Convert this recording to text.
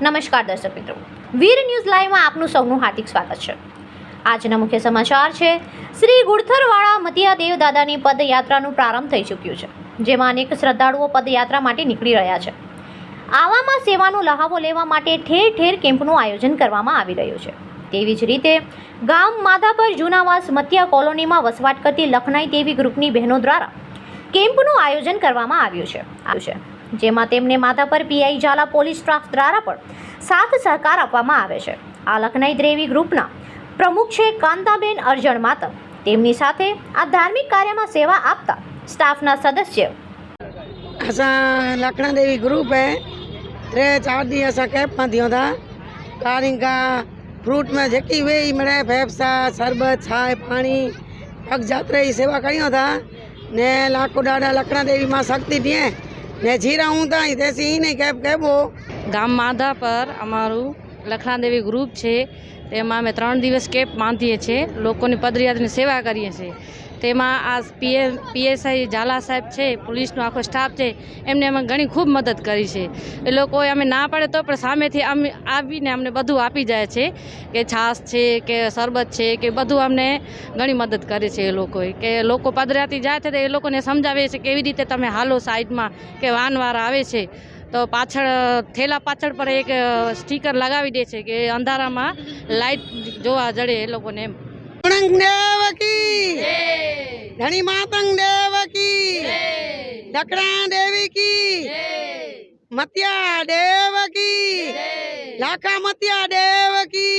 નમસ્કાર દર્શક મિત્રો, વીર ન્યૂઝ લાઈવમાં આપનું સૌનું હાર્દિક સ્વાગત છે। આજના મુખ્ય સમાચાર છે। શ્રી ગુડથરવાળા મતિયા દેવ દાદાની પદયાત્રાનું પ્રારંભ થઈ ચૂક્યું છે, જેમાં અનેક શ્રદ્ધાળુઓ પદયાત્રા માટે નીકળી રહ્યા છે। આવામાં સેવાનો લહાવો લેવા માટે ઠેર ઠેર કેમ્પનું આયોજન કરવામાં આવી રહ્યું છે। તેવી જ રીતે ગામ માધાપર જૂનાવાસ મતિયા કોલોનીમાં વસવાટ કરતી લખનાઈ દેવી ગ્રુપની બહેનો દ્વારા કેમ્પનું આયોજન કરવામાં આવ્યું છે, જેમાં તેમને Madhapar PI Jhala police staff દ્વારા પણ સાથ સહકાર આપવામાં આવે છે। આ લખનાઈ દેવી ગ્રુપના પ્રમુખ છે કાંતાબેન અરજણ માતર। તેમની સાથે આ ધાર્મિક કાર્યમાં સેવા આપતા સ્ટાફના सदस्य असां लखना देवी ग्रुप है 3-4 ॾींहं असां कैंप में थियूं था। कारिंगा फ्रूट में जेकी वे मिले फेफसा शरबत चाय पानी पग जात्रा जी सेवा करियूं था ने लाखो ॾाढा लखना देवी में शक्ति दिए ने जीरा हूँ था देसी ही नहीं कैब कैबो ગામ માધા પર અમારું લખના દેવી ગ્રુપ છે। તેમાં અમે 3 દિવસ કેમ્પ બાંધીએ છીએ, લોકોની પદયાત્રાની સેવા કરીએ છીએ। તેમાં આ પીએસઆઈ ઝાલા સાહેબ છે, પોલીસનો આખો સ્ટાફ છે, એમને અમે ઘણી ખૂબ મદદ કરી છે। એ લોકોએ અમે ના પાડે તો પણ સામેથી અમે આવીને અમને બધું આપી જાય છે, કે છાશ છે કે શરબત છે કે બધું અમને ઘણી મદદ કરે છે। એ લોકોએ કે લોકો પદયાત્રી જાય છે તો એ લોકોને સમજાવે છે કેવી રીતે તમે હાલો સાઈડમાં કે વાનવાળા આવે છે તો પાછળ થેલા પાછળ પર એક સ્ટીકર લગાવી દે છે કે અંધારામાં લાઈટ જોવા જડે એ લોકોને એમ। देव की धनी मातंग देव की लखना देवी की मतिया देव की लाखा मतिया देव की।